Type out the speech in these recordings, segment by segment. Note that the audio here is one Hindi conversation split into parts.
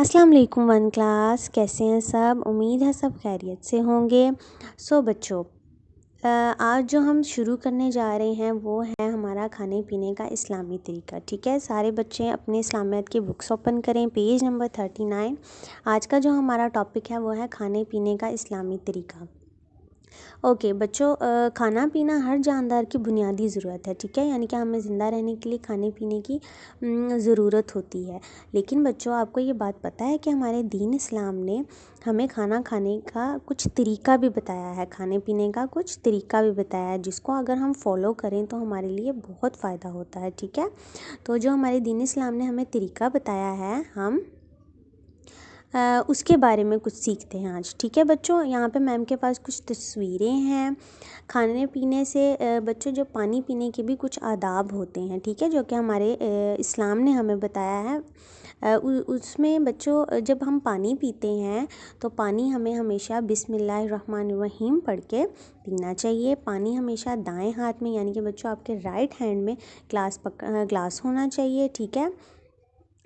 अस्सलाम वालेकुम वन क्लास, कैसे हैं सब। उम्मीद है सब खैरियत से होंगे। बच्चों, आज जो हम शुरू करने जा रहे हैं वो है हमारा खाने पीने का इस्लामी तरीका। ठीक है, सारे बच्चे अपने इस्लामियत की बुक्स ओपन करें, पेज नंबर 39। आज का जो हमारा टॉपिक है वो है खाने पीने का इस्लामी तरीका। ओके बच्चों, खाना पीना हर जानदार की बुनियादी ज़रूरत है। ठीक है, यानी कि हमें ज़िंदा रहने के लिए खाने पीने की ज़रूरत होती है। लेकिन बच्चों, आपको ये बात पता है कि हमारे दीन इस्लाम ने हमें खाना खाने का कुछ तरीका भी बताया है, खाने पीने का कुछ तरीका भी बताया है, जिसको अगर हम फॉलो करें तो हमारे लिए बहुत फ़ायदा होता है। ठीक है, तो जो हमारे दीन इस्लाम ने हमें तरीका बताया है, हम उसके बारे में कुछ सीखते हैं आज। ठीक है बच्चों, यहाँ पे मैम के पास कुछ तस्वीरें हैं। खाने पीने से बच्चों, जो पानी पीने के भी कुछ आदाब होते हैं, ठीक है, जो कि हमारे इस्लाम ने हमें बताया है। उसमें बच्चों, जब हम पानी पीते हैं तो पानी हमें हमेशा बिस्मिल्लाहिर्रहमानिर्रहीम पढ़ के पीना चाहिए। पानी हमेशा दाएं हाथ में, यानी कि बच्चों आपके राइट हैंड में ग्लास होना चाहिए। ठीक है,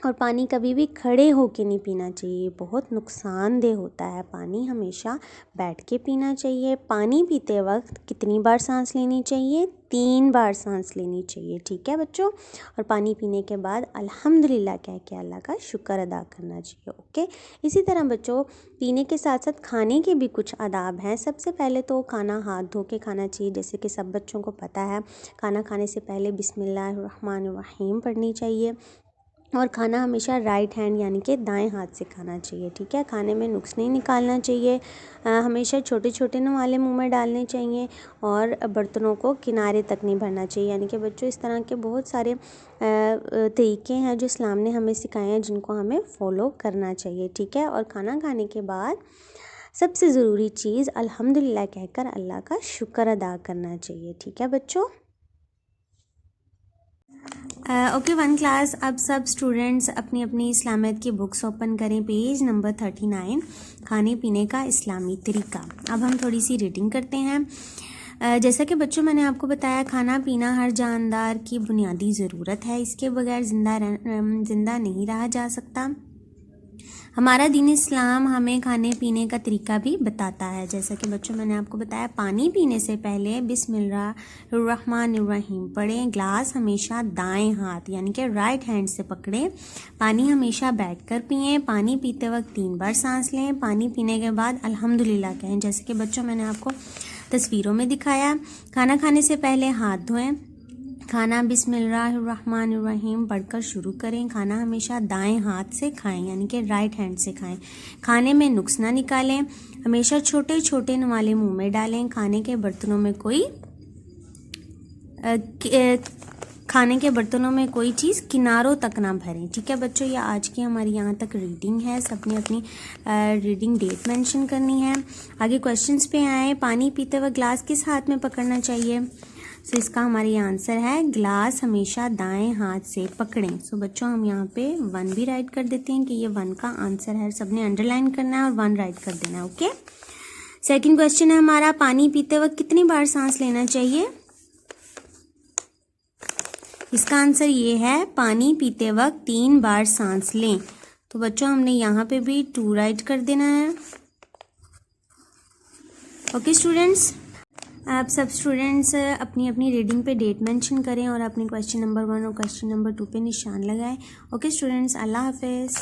और पानी कभी भी खड़े होके नहीं पीना चाहिए, बहुत नुकसानदेह होता है। पानी हमेशा बैठ के पीना चाहिए। पानी पीते वक्त कितनी बार सांस लेनी चाहिए? 3 बार सांस लेनी चाहिए। ठीक है बच्चों, और पानी पीने के बाद अल्हम्दुलिल्लाह कह के अल्लाह का शुक्र अदा करना चाहिए। ओके, इसी तरह बच्चों, पीने के साथ साथ खाने के भी कुछ आदाब हैं। सबसे पहले तो खाना हाथ धो के खाना चाहिए, जैसे कि सब बच्चों को पता है। खाना खाने से पहले बिस्मिल्लाहिर्रहमानिर्रहीम पढ़नी चाहिए, और खाना हमेशा राइट हैंड यानी कि दाएं हाथ से खाना चाहिए। ठीक है, खाने में नुक्स नहीं निकालना चाहिए। हमेशा छोटे छोटे नवाले मुंह में डालने चाहिए, और बर्तनों को किनारे तक नहीं भरना चाहिए। यानी कि बच्चों, इस तरह के बहुत सारे तरीके हैं जो इस्लाम ने हमें सिखाए हैं, जिनको हमें फॉलो करना चाहिए। ठीक है, और खाना खाने के बाद सबसे ज़रूरी चीज़ अल्हम्दुलिल्लाह कहकर अल्लाह का शुक्र अदा करना चाहिए। ठीक है बच्चों। ओके वन क्लास, अब सब स्टूडेंट्स अपनी अपनी इस्लामियत की बुक्स ओपन करें, पेज नंबर 39, खाने पीने का इस्लामी तरीका। अब हम थोड़ी सी रीडिंग करते हैं। जैसा कि बच्चों मैंने आपको बताया, खाना पीना हर जानदार की बुनियादी ज़रूरत है। इसके बगैर ज़िंदा नहीं रहा जा सकता। हमारा दीन इस्लाम हमें खाने पीने का तरीका भी बताता है। जैसा कि बच्चों मैंने आपको बताया, पानी पीने से पहले बिस्मिल्लाहिर्रहमानिर्रहीम पढ़ें। ग्लास हमेशा दाएं हाथ यानी कि राइट हैंड से पकड़ें। पानी हमेशा बैठकर पिएं। पानी पीते वक्त 3 बार सांस लें। पानी पीने के बाद अल्हम्दुलिल्लाह कहें, जैसे कि बच्चों मैंने आपको तस्वीरों में दिखाया। खाना खाने से पहले हाथ धोएं। खाना बिस्मिल्लाहिर्रहमानिर्रहीम पढ़कर शुरू करें। खाना हमेशा दाएं हाथ से खाएं, यानी कि राइट हैंड से खाएं। खाने में नुक्स ना निकालें। हमेशा छोटे छोटे नवाले मुंह में डालें। खाने के बर्तनों में कोई चीज़ किनारों तक ना भरें। ठीक है बच्चों, ये आज की हमारी यहाँ तक रीडिंग है। सबने अपनी रीडिंग डेट मेंशन करनी है। आगे क्वेश्चंस पे आए। पानी पीते वक्त ग्लास किस हाथ में पकड़ना चाहिए? सो इसका हमारा ये आंसर है, ग्लास हमेशा दाएं हाथ से पकड़ें। सो बच्चों, हम यहाँ पे 1 भी राइट कर देते हैं कि ये 1 का आंसर है। सबने अंडरलाइन करना है और 1 राइट कर देना है। ओके, सेकंड क्वेश्चन है हमारा, पानी पीते वक्त कितनी बार सांस लेना चाहिए? इसका आंसर ये है, पानी पीते वक्त 3 बार सांस लें। तो बच्चों, हमने यहाँ पे भी 2 राइट कर देना है। ओके स्टूडेंट्स, आप सब स्टूडेंट्स अपनी अपनी रीडिंग पे डेट मेंशन करें और अपने क्वेश्चन नंबर 1 और क्वेश्चन नंबर 2 पे निशान लगाएं। ओके स्टूडेंट्स, अल्लाह हाफिज़।